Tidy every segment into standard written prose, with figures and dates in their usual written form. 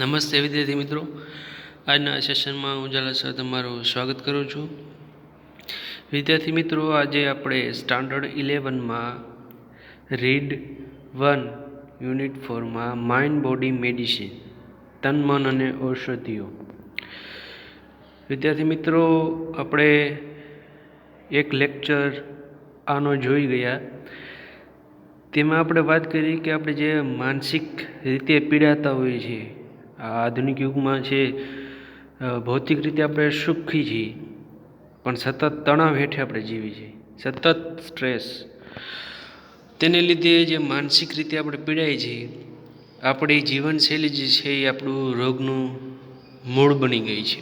નમસ્તે વિદ્યાર્થી મિત્રો, આજના સેશનમાં હું ઝાલા સર તમારું સ્વાગત કરું છું. વિદ્યાર્થી મિત્રો, આજે આપણે સ્ટાન્ડર્ડ 11માં રીડ 1 યુનિટ 4માં માઇન્ડ બોડી મેડિસિન, તન મન અને ઔષધિઓ. વિદ્યાર્થી મિત્રો, આપણે એક લેક્ચર આનો જોઈ ગયા. તેમાં આપણે વાત કરી કે આપણે જે માનસિક રીતે પીડાતા હોઈએ છીએ, આ આધુનિક યુગમાં છે, ભૌતિક રીતે આપણે સુખી છીએ પણ સતત તણાવ હેઠે આપણે જીવીએ છીએ, સતત સ્ટ્રેસ. તેને લીધે જે માનસિક રીતે આપણે પીડાઈએ છીએ, આપણી જીવનશૈલી જે છે એ આપણું રોગનું મૂળ બની ગઈ છે.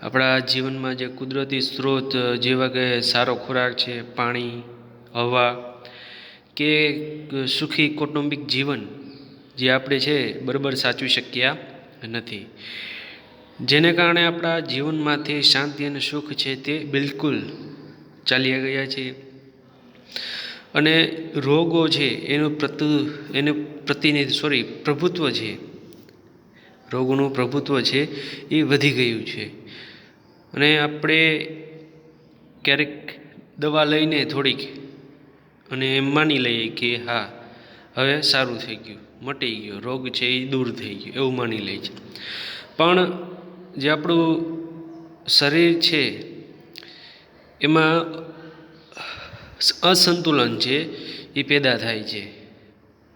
આપણા જીવનમાં જે કુદરતી સ્ત્રોત જેવા કે સારો ખોરાક છે, પાણી, હવા કે સુખી કૌટુંબિક જીવન જે આપણે છે બરાબર સાચવી શક્યા નથી, જેને કારણે આપણા જીવનમાંથી શાંતિ અને સુખ છે તે બિલકુલ ચાલ્યા ગયા છે. અને રોગો છે પ્રભુત્વ છે, રોગોનું પ્રભુત્વ છે એ વધી ગયું છે. અને આપણે ક્યારેક દવા લઈને થોડીક અને એમ માની લઈએ કે હા, હવે સારું થઈ ગયું, મટી ગયો, રોગ છે એ દૂર થઈ ગયો, એવું માની લે છે. પણ જે આપણું શરીર છે એમાં અસંતુલન છે એ પેદા થાય છે,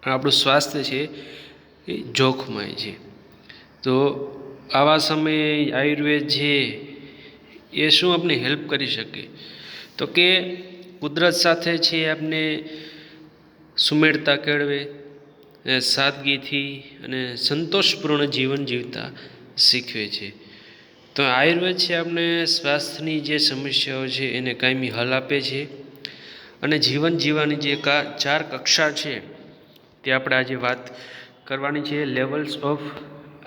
આપણું સ્વાસ્થ્ય છે એ જોખમાય છે. તો આવા સમયે આયુર્વેદ છે એ શું આપણે હેલ્પ કરી શકે? તો કે કુદરત સાથે છે આપને સુમેળતા કેળવે, સાદગીથી અને સંતોષપૂર્ણ જીવન જીવતા શીખવે છે. તો આયુર્વેદ છે આપણે સ્વાસ્થ્યની જે સમસ્યાઓ છે એને કાયમી હલ આપે છે. અને જીવન જીવવાની જે 4 કક્ષા છે તે આપણે આજે વાત કરવાની છે, લેવલ્સ ઓફ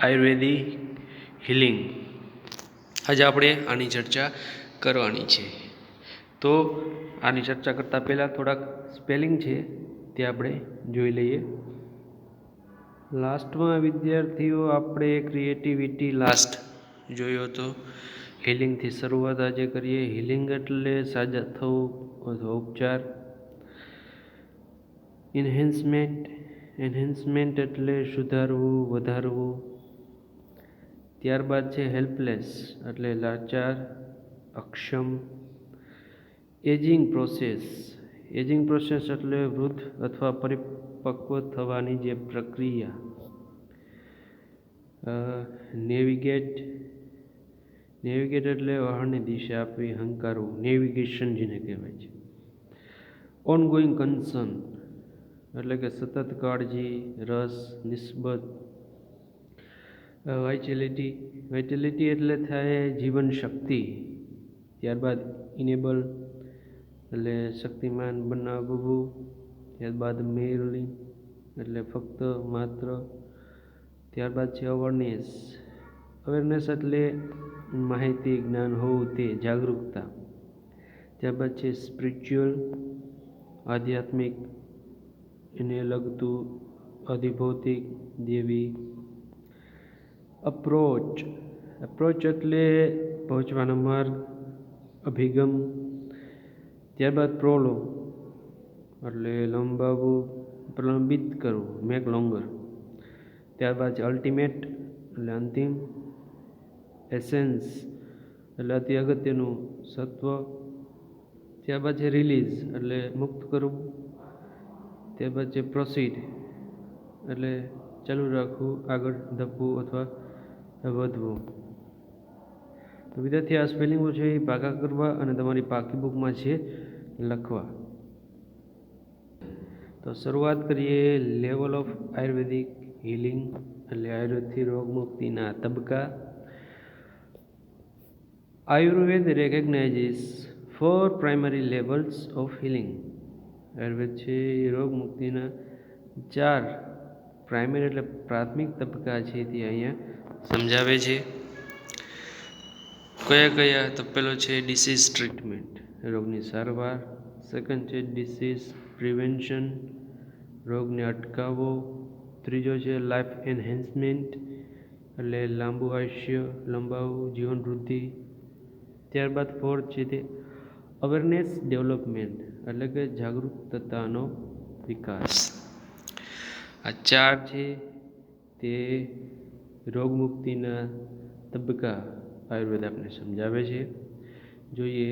આયુર્વેદિક હિલિંગ. આજે આપણે આની ચર્ચા કરવાની છે. તો આની ચર્ચા કરતાં પહેલાં થોડાક સ્પેલિંગ છે તે આપણે જોઈ લઈએ. લાસ્ટમાં વિદ્યાર્થીઓ આપણે ક્રિએટિવિટી લાસ્ટ જોયો હતો. હિલિંગથી શરૂઆત આજે કરીએ. હિલિંગ એટલે સાજા થવું અથવા ઉપચાર. એન્હેન્સમેન્ટ એટલે સુધારવું, વધારવું. ત્યારબાદ છે હેલ્પલેસ એટલે લાચાર, અક્ષમ. એજિંગ પ્રોસેસ એટલે વૃદ્ધ અથવા પરિપક્વ થવાની જે પ્રક્રિયા. નેવિગેટ એટલે વાહનની દિશા આપવી, હંકારવું, નેવિગેશન જેને કહેવાય છે. ઓનગોઈંગ કન્સર્ન એટલે કે સતત કાળજી, રસ, નિસ્બત. વાઇટેલિટી એટલે થાય જીવન શક્તિ. ત્યારબાદ ઇનેબલ એટલે શક્તિમાન બનાવવું. ત્યારબાદ મેરલિંગ એટલે ફક્ત માત્ર. ત્યારબાદ છે અવેરનેસ એટલે માહિતી, જ્ઞાન હોવું, તે જાગૃતતા. ત્યારબાદ છે સ્પિરિચ્યુઅલ, આધ્યાત્મિક, એને લગતું, અધિભૌતિક, દેવી. અપ્રોચ એટલે પહોંચવાનો માર્ગ, અભિગમ. ત્યારબાદ પ્રોલોગ એટલે લંબાવવું, પ્રલંબિત કરવું, મેક લોંગર. ત્યારબાદ છે અલ્ટિમેટ એટલે અંતિમ. એસેન્સ એટલે અતિ અગત્યનું, સત્વ. ત્યારબાદ છે રિલીઝ એટલે મુક્ત કરવું. ત્યારબાદ છે પ્રોસીડ એટલે ચાલુ રાખવું, આગળ ધપવું અથવા વધવું. તો વિદ્યાર્થી આ સ્પેલિંગો છે એ પાકા કરવા અને તમારી પાકી બુકમાં છે લખવા. તો શરૂઆત કરીએ. લેવલ ઓફ આયુર્વેદિક હિલિંગ એટલે આયુર્વેદથી રોગમુક્તિના તબક્કા. Ayurveda recognises 4 primary levels of healing. Ayurveda છે એ રોગમુક્તિના 4 પ્રાઇમરી એટલે પ્રાથમિક તબક્કા છે તે અહીંયા સમજાવે છે. કયા? તો પેલો છે ડિસીઝ ટ્રીટમેન્ટ, રોગની સારવાર. સેકન્ડ છે ડિસીઝ પ્રિવેન્શન, રોગને અટકાવવો. ત્રીજો છે લાઈફ એન્હેન્સમેન્ટ, એટલે લાંબુ આયુષ્ય, લંબાવવું, જીવન વૃદ્ધિ. ત્યારબાદ ફોર્થ છે તે અવેરનેસ ડેવલપમેન્ટ એટલે કે જાગૃતતાનો વિકાસ. આ 4 છે તે રોગમુક્તિના તબક્કા આયુર્વેદ આપણે સમજાવે છે. જોઈએ,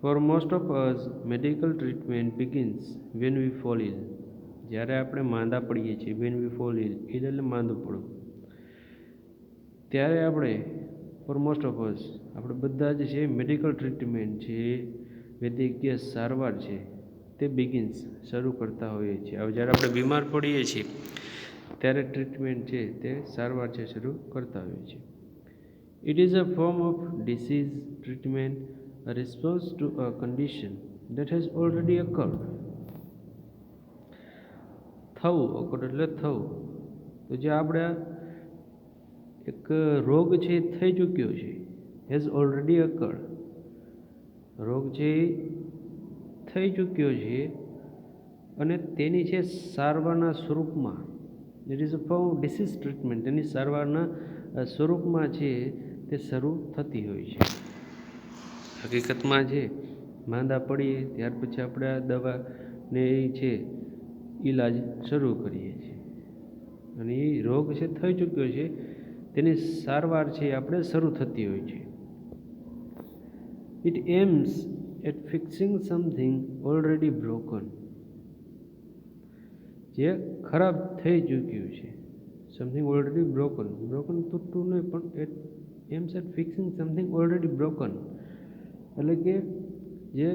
for most of us medical treatment begins when we fall ill. જ્યારે આપણે માંદા પડીએ છીએ, વેન વી ફોલ ઇલ એટલે માંદું પડવું, ત્યારે આપણે ફોર મોસ્ટ ઓફ અસ આપણે બધા જ છે મેડિકલ ટ્રીટમેન્ટ છે, વૈદ્યકીય સારવાર છે તે બિગિન્સ શરૂ કરતા હોઈએ છીએ. હવે જ્યારે આપણે બીમાર પડીએ છીએ ત્યારે ટ્રીટમેન્ટ છે તે સારવાર છે શરૂ કરતા હોઈએ છીએ. It is a form of disease treatment, a response to a condition that has already occurred. થવું, occurred એટલે થવું. તો જે આપણે એક રોગ છે થઈ ચૂક્યો છે, હેઝ ઓલરેડી occurred, રોગ છે થઈ ચૂક્યો છે અને તેની છે સારવારના સ્વરૂપમાં, it is a form of disease treatment, તેની સારવારના સ્વરૂપમાં છે તે શરૂ થતી હોય છે. હકીકતમાં છે માંદા પડીએ ત્યાર પછી આપણે આ દવાને એ છે ઈલાજ શરૂ કરીએ છીએ અને એ રોગ છે થઈ ચૂક્યો છે તેની સારવાર છે આપણે શરૂ થતી હોય છે. It aims at fixing something already broken, જે ખરાબ થઈ ચૂક્યું છે, સમથિંગ ઓલરેડી બ્રોકન, બ્રોકન તૂટતું નહીં પણ at aims at fixing something already broken એટલે કે જે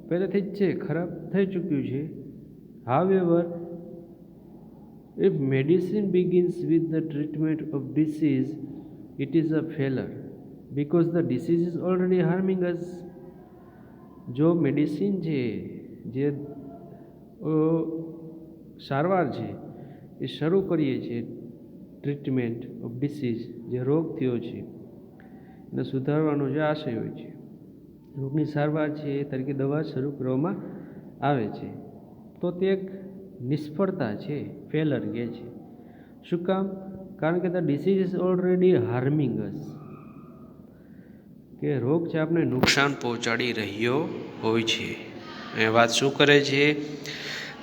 પહેલેથી જ છે ખરાબ થઈ ચૂક્યું છે. However if medicine begins with the treatment of disease it is a failure because the disease is already harming us. જો મેડિસિન છે જે સારવાર છે એ શરૂ કરીએ છીએ, ટ્રીટમેન્ટ ઓફ ડિસીઝ જે રોગ થયો છે એને સુધારવાનો જે આશય હોય છે, રોગની સારવાર છે એ તરીકે દવા શરૂ કરવામાં આવે છે, તો તે એક નિષ્ફળતા છે, ફેલર કહે છે. શું કામ? કારણ કે the disease is already harming અસ, કે રોગ છે આપણે નુકસાન પહોંચાડી રહ્યો હોય છે. એ વાત શું કરે છે?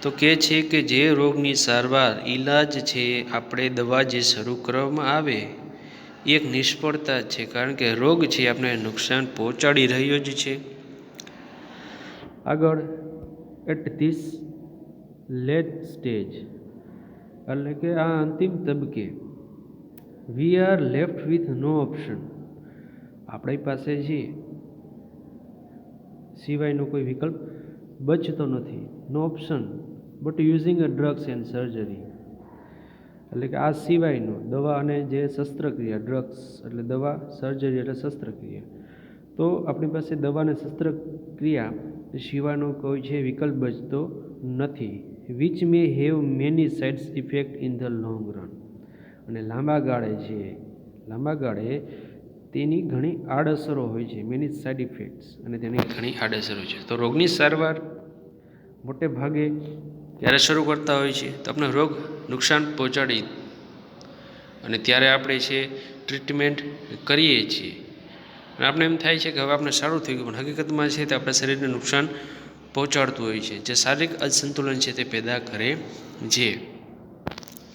તો કહે છે કે જે રોગની સારવાર ઈલાજ છે આપણે દવા જે શરૂ કરવામાં આવે એ એક નિષ્ફળતા છે, કારણ કે રોગ છે આપણે નુકસાન પહોંચાડી રહ્યો જ છે. આગળ, એટ ધીસ લેટ સ્ટેજ એટલે કે આ અંતિમ તબક્કે we are left with no option, આપણી પાસે છે સિવાયનો કોઈ વિકલ્પ બચતો નથી. No option but using a drugs and surgery એટલે કે આ સિવાયનો દવા અને જે શસ્ત્રક્રિયા, ડ્રગ્સ એટલે દવા, સર્જરી એટલે શસ્ત્રક્રિયા, તો આપણી પાસે દવા અને શસ્ત્રક્રિયા સિવાયનો કોઈ છે વિકલ્પ બચતો નથી. Which may have many sides effect in the long run, અને લાંબા ગાળે તેની ઘણી આડઅસરો હોય છે. મેની સાઇડ ઇફેક્ટ્સ અને તેની ઘણી આડઅસરો છે. તો રોગની સારવાર મોટે ભાગે ત્યારે શરૂ કરતા હોય છે તો આપણે રોગ નુકસાન પહોંચાડી અને ત્યારે આપણે છે ટ્રીટમેન્ટ કરીએ છીએ અને આપણે એમ થાય છે કે હવે આપણે સારું થઈ ગયું, પણ હકીકતમાં છે તે આપણા શરીરને નુકસાન પહોંચાડતું હોય છે, જે શારીરિક અસંતુલન છે તે પેદા કરે છે.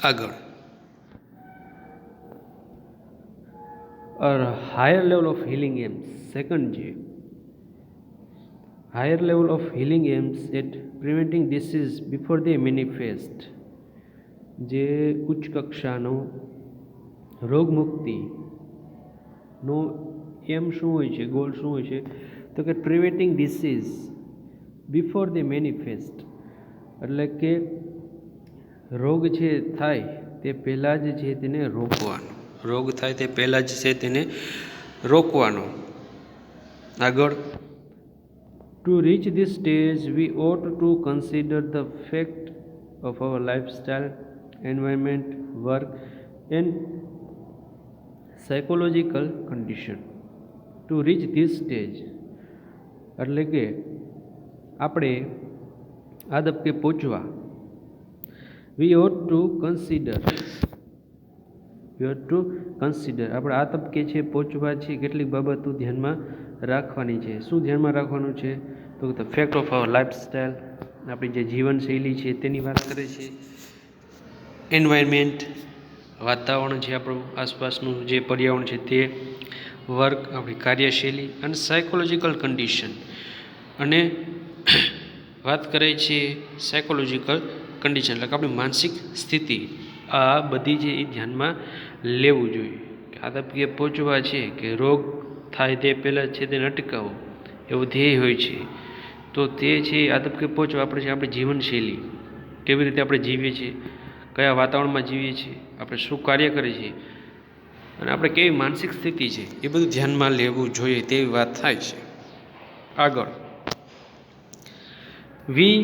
આગળ, higher level of healing aims. Second છે higher level of healing aims at preventing disease before they manifest. જે ઉચ્ચ કક્ષાનો રોગમુક્તિનો એમ શું હોય છે, ગોલ શું હોય છે? તો કે preventing disease before they manifest એટલે કે રોગ છે થાય તે પહેલાં જ છે તેને રોકવાનો, રોગ થાય તે પહેલાં જ છે તેને રોકવાનો. આગળ, to reach this stage we ought to consider the fact of our lifestyle, environment, work and psychological condition. To reach this stage એટલે કે આપણે આ તબક્કે પહોંચવા, we ought to consider you have to consider. આપણે આ તબક્કે છે પહોંચવા છે કેટલીક બાબતો ધ્યાનમાં રાખવાની છે. શું ધ્યાનમાં રાખવાનું છે? તો the fact of hour lifestyle, આપણી જે જીવનશૈલી છે તેની વાત કરે છે. એન્વાયરમેન્ટ, વાતાવરણ છે આપણું આસપાસનું જે પર્યાવરણ છે તે. વર્ક, આપણી કાર્યશૈલી. અને સાયકોલોજીકલ કન્ડિશન, અને વાત કરે છે સાયકોલોજીકલ કન્ડિશન એટલે કે આપણી માનસિક સ્થિતિ. આ બધી છે એ ધ્યાનમાં લેવું જોઈએ. આ તબક્કે પહોંચવા છે કે રોગ થાય તે પહેલાં છે તેને અટકાવો એવો ધ્યેય હોય છે. તો તે છે આ તબક્કે પહોંચવા આપણે છે આપણી જીવનશૈલી, કેવી રીતે આપણે જીવીએ છીએ, કયા વાતાવરણમાં જીવીએ છીએ, આપણે શું કાર્ય કરીએ છીએ, અને આપણે કેવી માનસિક સ્થિતિ છે એ બધું ધ્યાનમાં લેવું જોઈએ તેવી વાત થાય છે. આગળ, we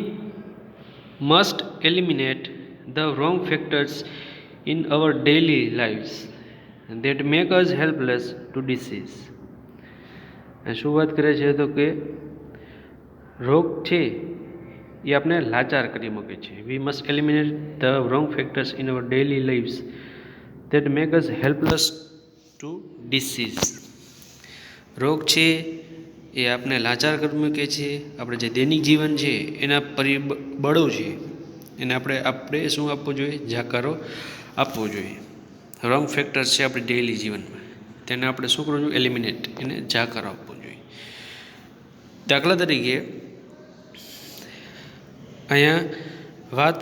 must eliminate the wrong factors in our daily lives that make us helpless to disease. શું વાત કરે છે? તો કે રોગ છે એ આપણે લાચાર કરી મૂકે છે. We must eliminate the wrong factors in our daily lives that make us helpless to disease. રોગ છે એ આપણે લાચાર કરી મૂકે છે. આપણે જે દૈનિક જીવન છે એના પરિબળો છે એને આપણે શું આપવું જોઈએ? જાકારો આપવો જોઈએ. રોંગ ફેક્ટર્સ છે આપણે ડેઇલી જીવનમાં, તેને આપણે શું કરવું જોઈએ? એલિમિનેટ, એને જાકારો આપવો જોઈએ. દાખલા તરીકે અહીંયા વાત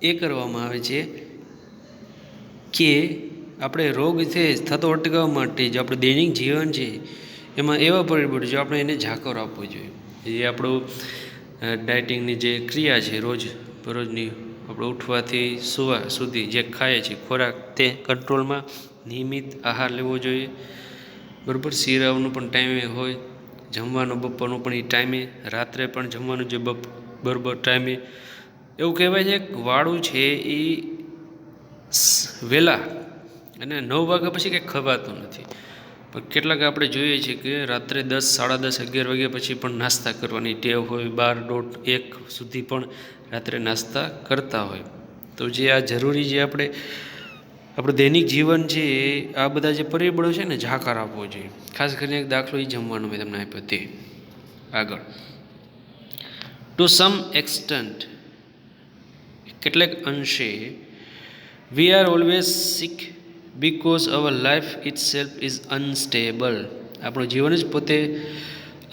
એ કરવામાં આવે છે કે આપણે રોગ છે થતો અટકાવવા માટે જે આપણું દૈનિક જીવન છે એમાં એવા પરિબળો જો આપણે એને જાકારો આપવો જોઈએ. જે આપણું ડાયટિંગની જે ક્રિયા છે રોજની આપણે ઉઠવાથી સુવા સુધી જે ખાઈએ છીએ ખોરાક તે કંટ્રોલમાં, નિયમિત આહાર લેવો જોઈએ. બરાબર, શિરાઓનું પણ ટાઈમે હોય, જમવાનું બપોરનું પણ એ ટાઈમે, રાત્રે પણ જમવાનું જે બરોબર ટાઈમે. એવું કહેવાય છે કે વાળું છે એ વહેલા અને 9 વાગ્યા પછી કંઈ ખવાતું નથી. પણ કેટલાક આપણે જોઈએ છીએ કે રાત્રે 10, 10:30, 11 વાગ્યા પછી પણ નાસ્તા કરવાની ટેવ હોય, 12, 1 સુધી પણ રાત્રે નાસ્તા કરતા હોય. તો જે આ જરૂરી જે આપણું દૈનિક જીવન છે આ બધા જે પરિબળો છે ને જાકાર આપવો જોઈએ. ખાસ કરીને એક દાખલો એ જમવાનો મેં તમને આપ્યો તે. આગળ, ટુ સમ એક્સટેન્ટ, કેટલાક અંશે, we are always sick because our life itself is unstable. આપણું જીવન જ પોતે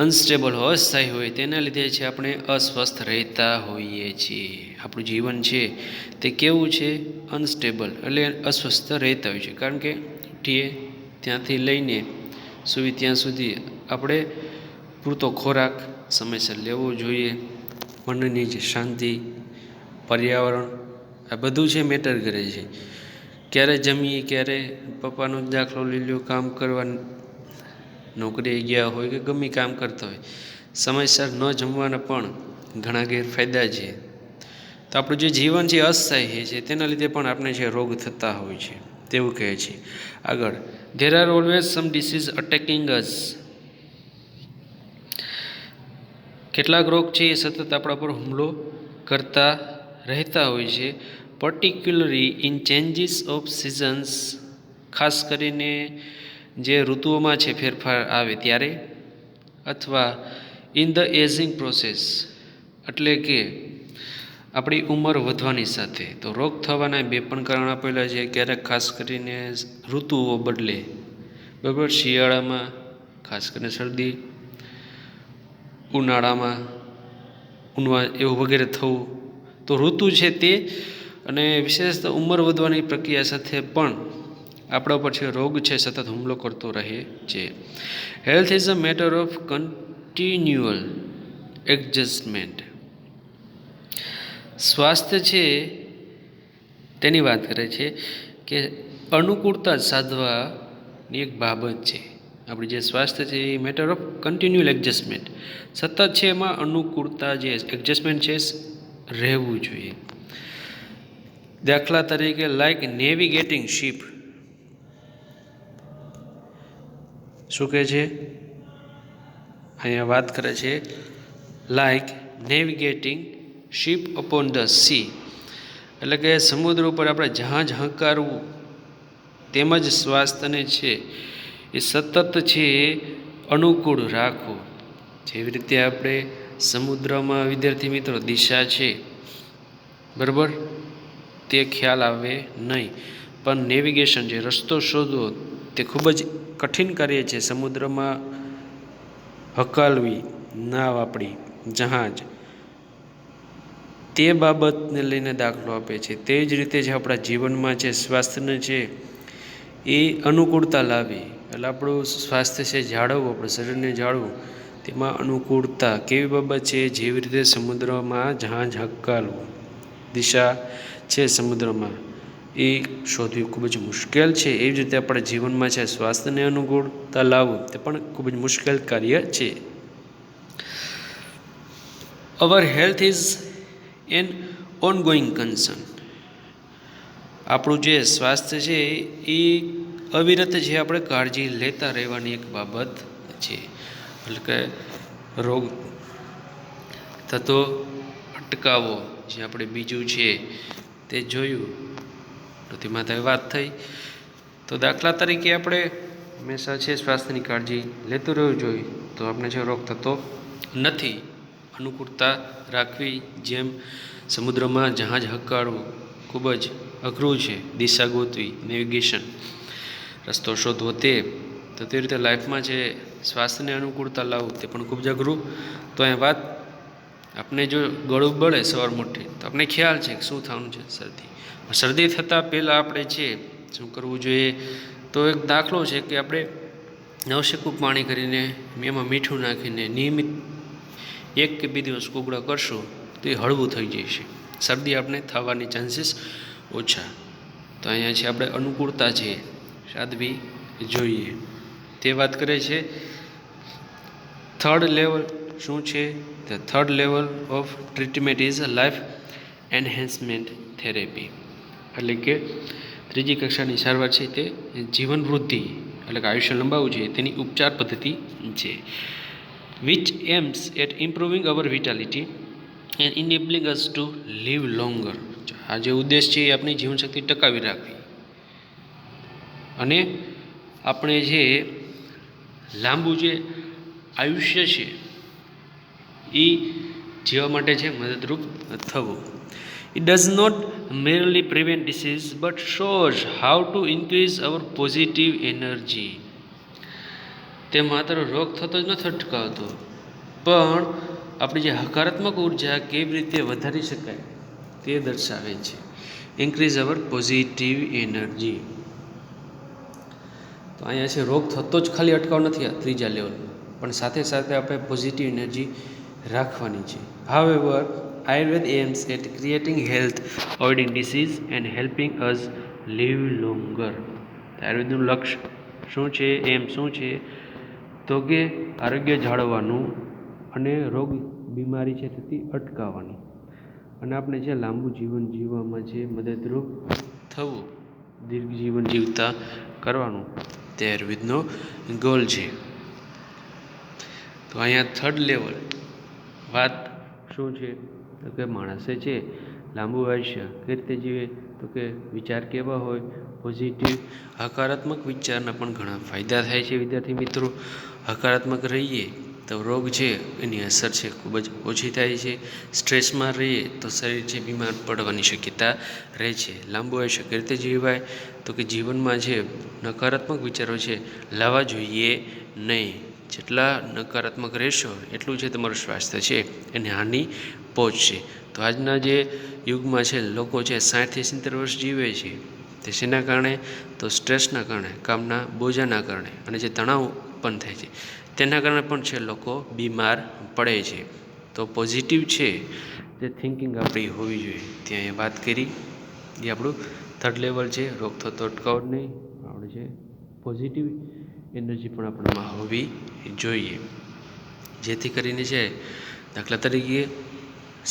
અનસ્ટેબલ હોય, અસ્થાયી હોય, તેના લીધે છે આપણે અસ્વસ્થ રહેતા હોઈએ છીએ. આપણું જીવન છે તે કેવું છે? અનસ્ટેબલ, એટલે અસ્વસ્થ રહેતા હોય છે. કારણ કે ઉઠીએ ત્યાંથી લઈને સૂઈએ ત્યાં સુધી આપણે પૂરતો ખોરાક સમયસર લેવો જોઈએ. મનની જે શાંતિ, પર્યાવરણ, આ બધું છે મેટર કરે છે. ક્યારે જમીએ, ક્યારે પપ્પાનો દાખલો લઈ લો, કામ કરવા નોકરીએ ગયા હોય કે ગમે કામ કરતા હોય, સમયસર ન જમવાના પણ ઘણા ગેરફાયદા છે. તો આપણું જે જીવન છે અસ્થાયી છે, તેના લીધે પણ આપણે જે રોગ થતા હોય છે તેવું કહે છે. આગળ, there are always some disease attacking us. કેટલાક રોગ છે એ સતત આપણા પર હુમલો કરતા રહેતા હોય છે. Particularly in changes of seasons, ખાસ કરીને જે ઋતુઓમાં છે ફેરફાર આવે ત્યારે, અથવા ઇન ધ એજિંગ પ્રોસેસ, એટલે કે આપણી ઉંમર વધવાની સાથે. તો રોગ થવાના 2 પણ કારણ આપેલા છે. ક્યારેક ખાસ કરીને ઋતુઓ બદલે, બરાબર, શિયાળામાં ખાસ કરીને શરદી, ઉનાળામાં એવું વગેરે થવું. તો ઋતુ છે તે અને વિશેષત ઉંમર વધવાની પ્રક્રિયા સાથે પણ આપણા પર છે રોગ છે સતત હુમલો કરતો રહે છે. Health is a matter of કન્ટિન્યુઅલ adjustment. સ્વાસ્થ્ય છે તેની વાત કરે છે કે અનુકૂળતા સાધવાની એક બાબત છે. આપણી જે સ્વાસ્થ્ય છે એ મેટર ઓફ કન્ટિન્યુઅલ એડજસ્ટમેન્ટ, સતત છે એમાં અનુકૂળતા જે એડજસ્ટમેન્ટ છે રહેવું જોઈએ. દાખલા તરીકે લાઈક નેવિગેટિંગ શિપ. શું કહે છે અહીંયા? વાત કરે છે like navigating ship upon the sea, એટલે કે સમુદ્ર ઉપર આપણે જહાજ હંકારવું તેમજ સ્વાસ્થ્યને છે એ સતત છે એ અનુકૂળ રાખવું. જેવી રીતે આપણે સમુદ્રમાં વિદ્યાર્થી મિત્રો દિશા છે બરાબર તે ખ્યાલ આવે નહીં, પણ નેવિગેશન છે રસ્તો શોધવો તે ખૂબ જ કઠિન કાર્ય છે. સમુદ્રમાં હકાલવી નાવ આપણી જહાજ તે બાબતને લઈને દાખલો આપે છે. તે જ રીતે જે આપણા જીવનમાં છે સ્વાસ્થ્યને છે એ અનુકૂળતા લાવી, એટલે આપણું સ્વાસ્થ્ય છે જાળવવું, આપણું શરીરને જાળવવું તેમાં અનુકૂળતા કેવી બાબત છે? જેવી રીતે સમુદ્રમાં જહાજ હકાલવું, દિશા છે સમુદ્રમાં એ શોધવી ખૂબ જ મુશ્કેલ છે. એવી જ રીતે આપણા જીવનમાં છે સ્વાસ્થ્યને અનુકૂળતા લાવવું તે પણ ખૂબ જ મુશ્કેલ કાર્ય છે. અવર health is an ongoing concern. આપણું જે સ્વાસ્થ્ય છે એ અવિરત જે આપણે કાળજી લેતા રહેવાની એક બાબત છે. એટલે કે રોગ થતો અટકાવો, જે આપણે બીજું છે તે જોયું તો તેમાં તો વાત થઈ. તો દાખલા તરીકે આપણે હંમેશા છે સ્વાસ્થ્યની કાળજી લેતું રહેવું જોઈએ તો આપણે જે રોગ થતો નથી. અનુકૂળતા રાખવી, જેમ સમુદ્રમાં જહાજ હકાળવું ખૂબ જ અઘરું છે, દિશા ગોતવી નેવિગેશન રસ્તો શોધવો તે રીતે લાઈફમાં છે સ્વાસ્થ્યને અનુકૂળતા લાવવું તે પણ ખૂબ જ અઘરું. તો અહીં વાત આપણે જો ગળું બળે સવાર મોટી તો આપણે ખ્યાલ છે કે શું થવાનું છે, શરદી થતાં પહેલાં આપણે છે શું કરવું જોઈએ? તો એક દાખલો છે કે આપણે નવશેકું પાણી કરીને એમાં મીઠું નાખીને નિયમિત 1 કે 2 દિવસ કુગળા કરશું તો એ હળવું થઈ જશે, શરદી આપણે થવાની ચાન્સીસ ઓછા. તો અહીંયા છે આપણે અનુકૂળતા છે સાધવી જોઈએ તે વાત કરે છે. થર્ડ લેવલ શું છે? The third level of treatment is life enhancement therapy. એટલે કે ત્રીજી કક્ષાની સારવાર છે તે જીવન વૃદ્ધિ એટલે કે આયુષ્ય લંબાવવું છે તેની ઉપચાર પદ્ધતિ છે. Which aims at improving our vitality and enabling us to live longer. આ જે ઉદ્દેશ છે એ આપણી જીવનશક્તિ ટકાવી રાખવી અને આપણે જે લાંબુ જે આયુષ્ય છે એ જીવવા માટે છે મદદરૂપ થવું. It does not merely prevent disease but shows how to increase our positive energy. તે માત્ર રોગ થતો જ નથી અટકાવતો, પણ આપણી જે હકારાત્મક ઉર્જા કેવી રીતે વધારી શકાય તે દર્શાવે છે. ઇન્ક્રીઝ અવર પોઝિટિવ એનર્જી. તો અહીંયા છે રોગ થતો જ ખાલી અટકાવ નથી આ ત્રીજા લેવલમાં, પણ સાથે સાથે આપણે પોઝિટિવ એનર્જી રાખવાની છે. However Ayurveda aims at creating health, avoiding disease and helping us live longer. આયુર્વેદનું લક્ષ્ય શું છે? એમ શું છે? તો કે આરોગ્ય જાળવવાનું અને રોગ બીમારી છે તેથી અટકાવવાની અને આપણે જે લાંબુ જીવન જીવવામાં જે મદદરૂપ થવું, દીર્ઘ જીવન જીવતા કરવાનું તે આયુર્વેદનો ગોલ છે. તો અહીંયા થર્ડ લેવલ વાત શું છે? તો કે માણસે છે લાંબુ આયુષ્ય કઈ રીતે જીવે? તો કે વિચાર કેવા હોય? પોઝિટિવ હકારાત્મક વિચારના પણ ઘણા ફાયદા થાય છે વિદ્યાર્થી મિત્રો. હકારાત્મક રહીએ તો રોગ છે એની અસર છે ખૂબ જ ઓછી થાય છે. સ્ટ્રેસમાં રહીએ તો શરીર છે બીમાર પડવાની શક્યતા રહે છે. લાંબુ આયુષ્ય કઈ રીતે જીવાય? તો કે જીવનમાં જે નકારાત્મક વિચારો છે લાવવા જોઈએ નહીં. જેટલા નકારાત્મક રહેશો એટલું છે તમારું સ્વાસ્થ્ય છે એને હાનિ પહોંચશે. તો આજના જે યુગમાં છે લોકો છે 60 થી 70 વર્ષ જીવે છે. તે શેના કારણે? તો સ્ટ્રેસના કારણે, કામના બોજાના કારણે અને જે તણાવ ઉત્પન્ન થાય છે તેના કારણે પણ છે લોકો બીમાર પડે છે. તો પોઝિટિવ છે તે થિંકિંગ આપણી હોવી જોઈએ. ત્યાં વાત કરી એ આપણું થર્ડ લેવલ છે. રોગ થતો અટકાવ નહીં, આપણે છે પોઝિટિવ એનર્જી પણ આપણામાં હોવી જોઈએ, જેથી કરીને છે દાખલા તરીકે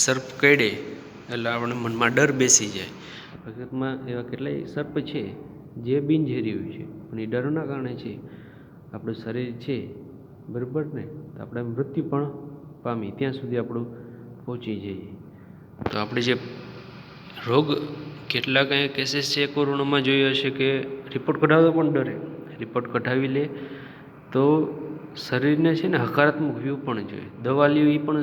સર્પ કરડે એટલે આપણે મનમાં ડર બેસી જાય. હકીકતમાં એવા કેટલાય સર્પ છે જે બિનઝેરી હોય છે, પણ એ ડરના કારણે છે આપણું શરીર છે બરાબર ને તો આપણે મૃત્યુ પણ પામી ત્યાં સુધી આપણું પહોંચી જઈએ. તો આપણે જે રોગ કેટલાક અહીંયા કેસીસ છે કોરોનામાં જોયો હશે કે રિપોર્ટ કઢાવવા પણ ડરે. રિપોર્ટ કઢાવી લે તો શરીરને છે ને હકારાત્મક વ્યૂ પણ જોઈએ. દવા લ્યો એ પણ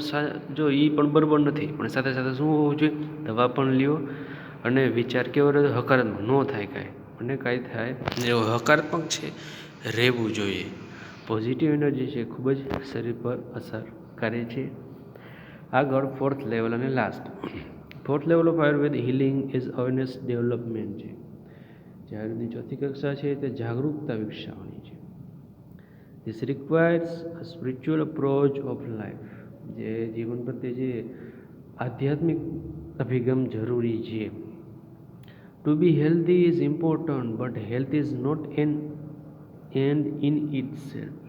જો એ પણ બરાબર નથી, પણ સાથે સાથે શું હોવું જોઈએ, દવા પણ લ્યો અને વિચાર કેવો રહે, હકારાત્મક ન થાય કાંઈ અને કાંઈ થાય એવો હકારાત્મક છે રહેવું જોઈએ. પોઝિટિવ એનર્જી છે ખૂબ જ શરીર પર અસર કરે છે. આગળ ફોર્થ લેવલ અને last. Fourth level of Ayurveda healing is awareness development છે. જે આયુર્વેદની ચોથી કક્ષા છે તે જાગૃતતા વિકસાવવાની છે. This requires a spiritual approach of life. જે જીવન પ્રત્યે જે આધ્યાત્મિક અભિગમ જરૂરી છે. To be healthy is important but health is not an end in itself.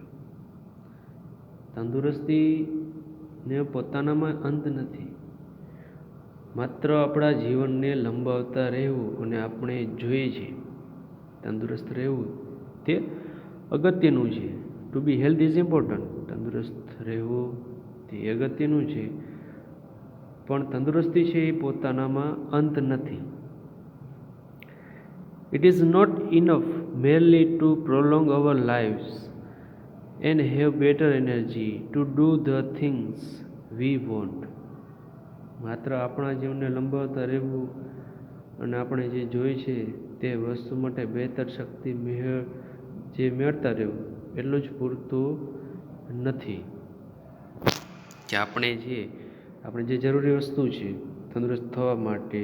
તંદુરસ્તીને પોતાનામાં અંત નથી, માત્ર આપણા જીવનને લંબાવતા રહેવું અને આપણે જોઈએ છે તંદુરસ્ત રહેવું તે અગત્યનું છે. To be health is important, તંદુરસ્ત રહેવું તે અગત્યનું છે, પણ તંદુરસ્તી છે એ પોતાનામાં અંત નથી. It is not enough merely to prolong our lives and have better energy to do the things we want. માત્ર આપણા જીવનને લંબાવતા રહેવું અને આપણે જે જોઈએ છે તે વસ્તુ માટે બહેતર શક્તિ મેળવતા રહેવું એટલું જ પૂરતું નથી. કે આપણે જે જરૂરી વસ્તુ છે તંદુરસ્ત થવા માટે,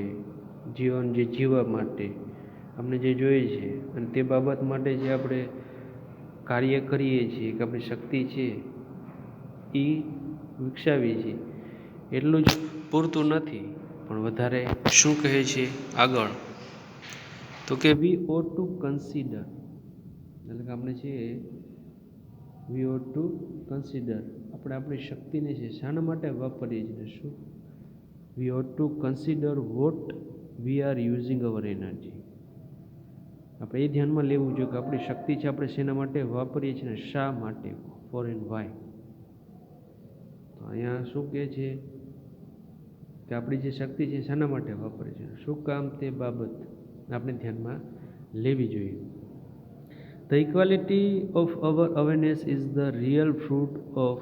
જીવન જે જીવવા માટે આપણે જે જોઈએ છે અને તે બાબત માટે જે આપણે કાર્ય કરીએ છીએ કે આપણી શક્તિ છે એ વિકસાવીએ છીએ એટલું જ પૂરતું નથી, પણ વધારે શું કહે છે આગળ, તો કે વી ઓટ ટુ કન્સિડર. એટલે કે આપણે છે વી ઓટ ટુ કન્સિડર આપણે આપણી શક્તિને છે શાના માટે વાપરીએ છીએ. શું we ought to consider what we are using our energy. આપણે એ ધ્યાનમાં લેવું જોઈએ કે આપણી શક્તિ છે આપણે શેના માટે વાપરીએ છીએ ને શા માટે, ફોર એન્ડ વાય. તો અહીંયા શું કહે છે કે આપણી જે શક્તિ છે શાના માટે વાપરીએ છીએ, શું કામ, તે બાબત આપણે ધ્યાનમાં લેવી જોઈએ. The equality of our awareness is the real fruit of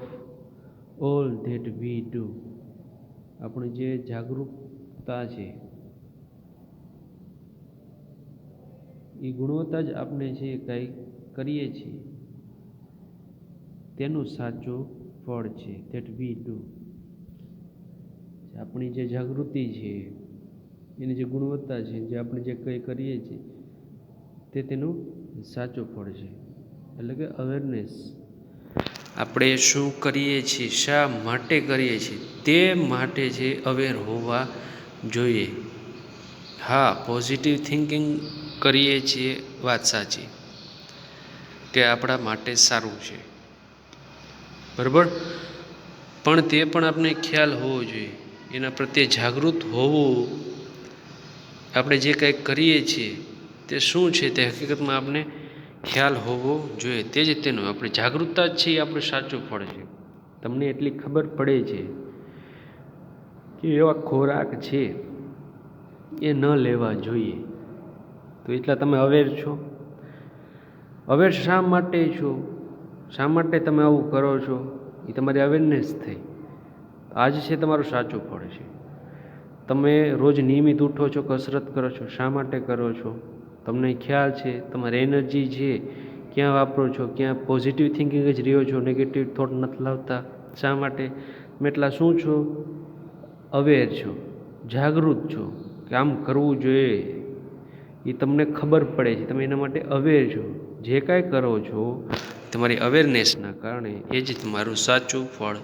all that we do. આપણી જે જાગૃતતા છે એ ગુણવત્તા જ આપણે જે કંઈ કરીએ છીએ તેનું સાચું ફળ છે. that we do. આપણી જે જાગૃતિ છે એની જે ગુણવત્તા છે, જે આપણે જે કંઈ કરીએ છીએ તે તેનું સાચું ફળ છે. એટલે કે અવેરનેસ, આપણે શું કરીએ છીએ, શા માટે કરીએ છીએ તે માટે જે અવેર હોવા જોઈએ. હા, પોઝિટિવ થિંકિંગ કરીએ છીએ વાત સાચી કે આપણા માટે સારું છે બરાબર, પણ તે પણ આપણે ખ્યાલ હોવો જોઈએ, એના પ્રત્યે જાગૃત હોવું. આપણે જે કંઈક કરીએ છીએ તે શું છે તે હકીકતમાં આપણે ખ્યાલ હોવો જોઈએ. તે જ તેનું આપણી જાગૃતતા જ છે એ આપણું સાચું ફળ છે. તમને એટલી ખબર પડે છે કે એવા ખોરાક છે એ ન લેવા જોઈએ, તો એટલા તમે અવેર છો. અવેર શા માટે છો, શા માટે તમે આવું કરો છો, એ તમારી અવેરનેસ થઈ. આજ છે તમારું સાચું ફળ છે. તમે રોજ નિયમિત ઉઠો છો, કસરત કરો છો, શા માટે કરો છો, તમને ખ્યાલ છે તમારી એનર્જી છે ક્યાં વાપરો છો, ક્યાં પોઝિટિવ થિંકિંગ જ રહ્યો છો, નેગેટિવ થોટ નથી લાવતા. શા માટે તમે એટલા શું છો, અવેર છો, જાગૃત છો કે આમ કરવું જોઈએ, એ તમને ખબર પડે છે, તમે એના માટે અવેર છો. જે કાંઈ કરો છો તમારી અવેરનેસના કારણે એ જ તમારું સાચું ફળ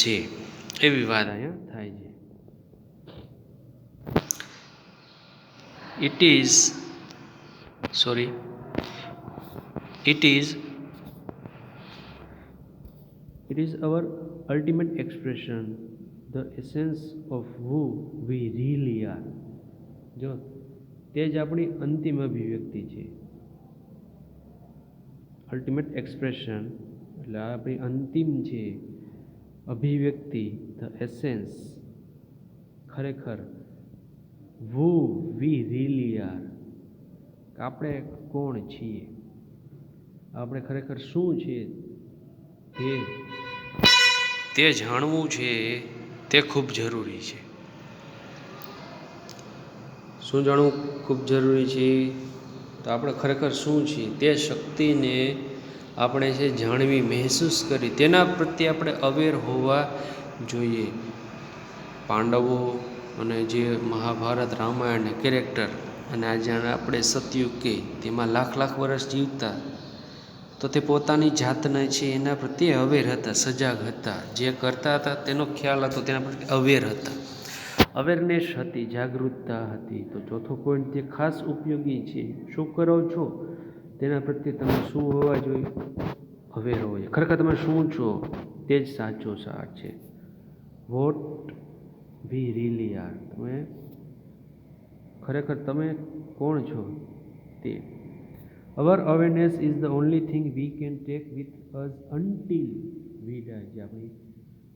છે. એવી વાત અહીંયા થાય છે. It is our ultimate expression, the essence of who we really are. જો તે જ આપણી અંતિમ અભિવ્યક્તિ છે. અલ્ટિમેટ એક્સપ્રેશન એટલે આપણી અંતિમ છે અભિવ્યક્તિ, ધ એસેન્સ, ખરેખર who we really are. આપણે કોણ છીએ, આપણે ખરેખર શું છીએ તે જાણવું છે, તે ખૂબ જરૂરી છે. શું જાણવું ખૂબ જરૂરી છે? તો આપણે ખરેખર શું છીએ તે શક્તિને આપણે છે જાણવી, મહેસૂસ કરી, તેના પ્રત્યે આપણે અવેર હોવા જોઈએ. પાંડવો અને જે મહાભારત રામાયણના કેરેક્ટર અને આજે આપણે સતયુગ કે તેમાં લાખ લાખ વર્ષ જીવતા, તો તે પોતાની જાતને છે એના પ્રત્યે અવેર હતા, સજાગ હતા, જે કરતા હતા તેનો ખ્યાલ હતો, તેના પ્રત્યે અવેર હતા, અવેરનેસ હતી, જાગૃતતા હતી. તો ચોથો પોઈન્ટ જે ખાસ ઉપયોગી છે, શું કરો છો તેના પ્રત્યે તમે શું હોવા જોઈએ? અવેર હોવા જોઈએ. ખરેખર તમે શું છો તે જ સાચો સાર છે. વોટ વી રીલી આર, તમે ખરેખર તમે કોણ છો તે. Our awareness is the only thing we can take with us until we die. જે આપણે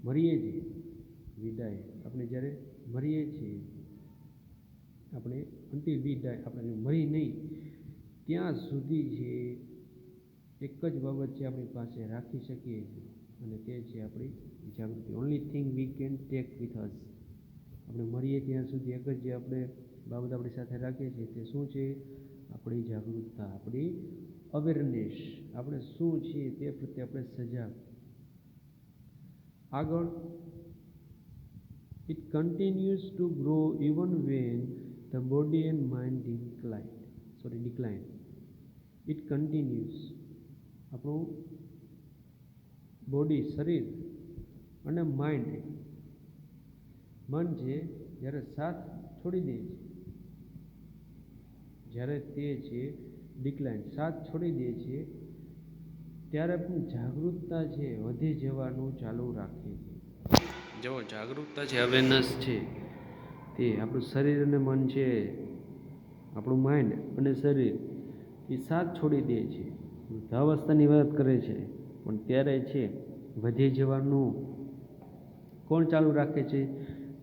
મરીએ છીએ, વી ડાય, આપણે જ્યારે મરીએ છીએ, આપણે અન્ટિલ વી ડાય, આપણે મરી નહીં ત્યાં સુધી છે એક જ બાબત છે આપણી પાસે રાખી શકીએ છીએ, અને તે છે આપણી જાગૃતિ. Only thing we can take with us. આપણે મરીએ ત્યાં સુધી એક જ જે આપણે બાબત આપણી સાથે રાખીએ છીએ તે શું છે? આપણી જાગૃતતા, આપણી અવેરનેસ. આપણે શું છીએ તે પ્રત્યે આપણે સજાગ. આગળ, it continues two grow even when the body and mind decline. It continues, આપણું બોડી, શરીર અને માઇન્ડ, મન છે જ્યારે સાથ છોડી દે છે, જ્યારે તે છે ડિક્લાઇન, સાથ છોડી દે છે, ત્યારે પણ જાગૃતતા છે વધી જવાનું ચાલુ રાખે છે. જો જાગૃતતા છે, અવેરનેસ છે, તે આપણું શરીર અને મન છે, આપણું માઇન્ડ અને શરીર એ સાથ છોડી દે છે, વૃદ્ધાવસ્થાની વાત કરે છે, પણ ત્યારે છે વધી જવાનું કોણ ચાલુ રાખે છે?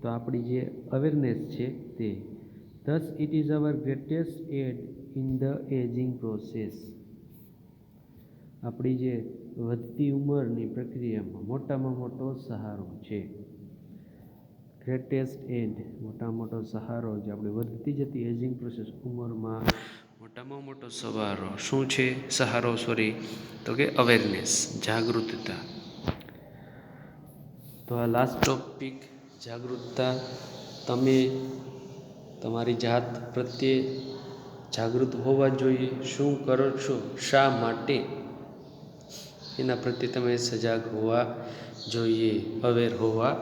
તો આપણી જે અવેરનેસ છે તે. Thus it is our greatest aid in the aging process. આપણી જે વધતી ઉંમરની પ્રક્રિયામાં મોટામાં મોટો સહારો છે. ગ્રેટેસ્ટ એડ, મોટામાં મોટો સહારો જે આપણે વધતી જતી એજિંગ પ્રોસેસ, ઉંમરમાં મોટામાં મોટો શું છે? સહારો, તો કે અવેરનેસ, જાગૃતતા. તો આ લાસ્ટ ટોપિક, જાગૃતતા. તમે તમારી જાત પ્રત્યે જાગૃત હોવા જોઈએ. શું કરો છો, શા માટે, એના પ્રત્યે તમે સજાગ હોવા જોઈએ, અવેર હોવા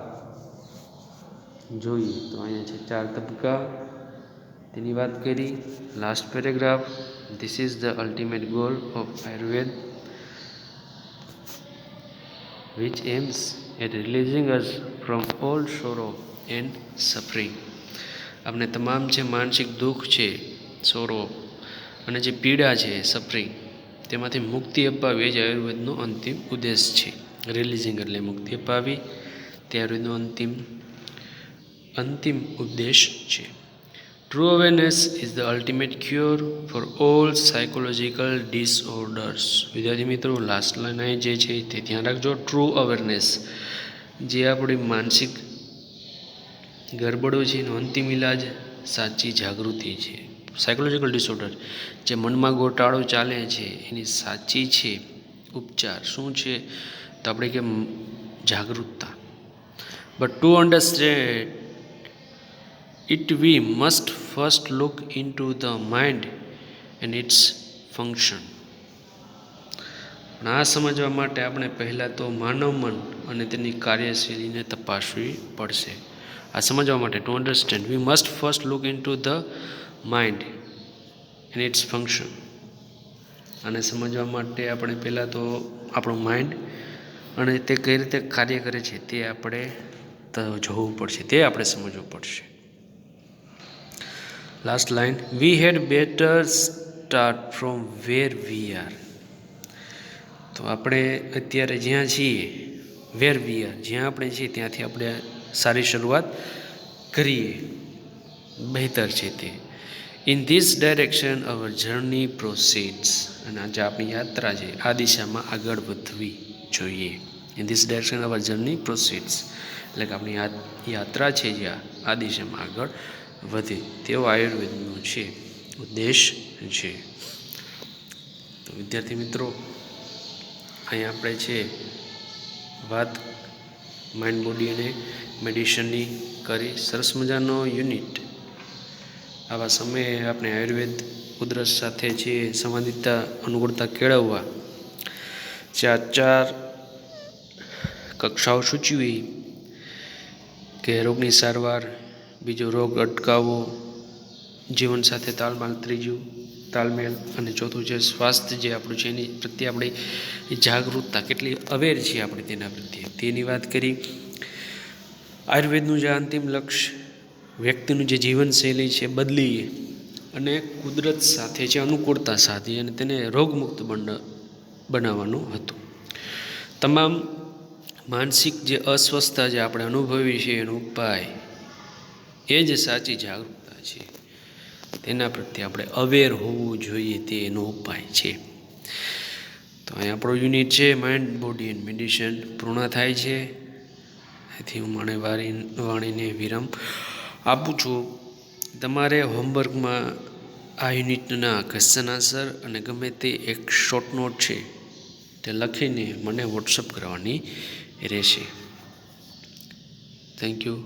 જોઈએ. તો અહીંયા છે 4 તબક્કા, તેની વાત કરી. Last paragraph, this is the ultimate goal of Ayurveda which aims at releasing us from all sorrow and suffering. આપણે તમામ જે માનસિક દુઃખ છે, સોરો, અને જે પીડા છે, સફરિંગ, તેમાંથી મુક્તિ અપાવી એ જ આયુર્વેદનો અંતિમ ઉદ્દેશ છે. રિલીઝિંગ એટલે મુક્તિ અપાવી, તે આયુર્વેદનો અંતિમ ઉદ્દેશ છે. True awareness is the ultimate cure for all psychological disorders. વિદ્યાર્થી મિત્રો, લાસ્ટ લાઈન અહીં જે છે તે ધ્યાન રાખજો. ટ્રુ અવેરનેસ, જે આપણી માનસિક ગરબડો છે એનો અંતિમ ઇલાજ સાચી જાગૃતિ છે. સાયકોલોજીકલ ડિસઓર્ડર, જે મનમાં ગોટાળો ચાલે છે એની સાચી છે ઉપચાર શું છે? તો આપણે કે જાગૃતતા. But to understand it we must first look into the mind and its function. આ સમજવા માટે આપણે પહેલાં તો માનવ મન અને તેની કાર્યશૈલીને તપાસવી પડશે. આ સમજવા માટે, to understand, we must first look into the mind and its function. આને સમજવા માટે આપણે પહેલાં તો આપણું માઇન્ડ અને તે કઈ રીતે કાર્ય કરે છે તે આપણે જોવું પડશે, તે આપણે સમજવું પડશે. Last line, we had better start from where we are. તો આપણે અત્યારે જ્યાં છીએ, વેર વી આર, જ્યાં આપણે છીએ ત્યાંથી આપણે સારી શરૂઆત કરીએ. બહેતર છે તે. In this direction our journey proceeds. અને આજે આપણી યાત્રા છે આ દિશામાં આગળ વધવી જોઈએ. In this direction our journey proceeds એટલે કે આપણી યાત્રા છે જ્યાં આ દિશામાં આગળ વધે તેવો આયુર્વેદનો છે ઉદ્દેશ છે. તો વિદ્યાર્થી મિત્રો, અહીં આપણે છે વાત માઇન્ડ બોડી અને મેડિસિનની કરી. સરસ મજાનો યુનિટ. આવા સમયે આપણે આયુર્વેદ ઉધરસ સાથે જે સંવાદિતતા અનુકૂળતા કેળવવા ચાર કક્ષાઓ સૂચવી કે રોગની સારવાર, બીજો રોગ અટકાવવો, જીવન સાથે તાલમેલ, ત્રીજું તાલમેલ, અને ચોથું છે સ્વાસ્થ્ય જે આપણું છે એની પ્રત્યે આપણી જાગૃતતા કેટલી અવેર છીએ આપણે તેના પ્રત્યે તેની વાત કરી. આયુર્વેદનું જે અંતિમ લક્ષ્ય વ્યક્તિનું જે જીવનશૈલી છે બદલી અને કુદરત સાથે જે અનુકૂળતા સાધી અને તેને રોગમુક્ત બનાવવાનું હતું. તમામ માનસિક જે અસ્વસ્થતા જે આપણે અનુભવી છે એનો ઉપાય એ જ સાચી જાગૃતતા છે. તેના પ્રત્યે આપણે અવેર હોવું જોઈએ તે એનો ઉપાય છે. તો અહીં આપણો યુનિટ છે માઇન્ડ બોડી એન્ડ મેડિસિન પૂર્ણ થાય છે. અહીંથી હું મને વાણીને વિરામ આપું છું. તમારે હોમવર્કમાં આ યુનિટના ક્વેશ્ચન આન્સર અને ગમે તે એક શોર્ટ નોટ છે તે લખીને મને વોટ્સઅપ કરવાની રહેશે. Thank you.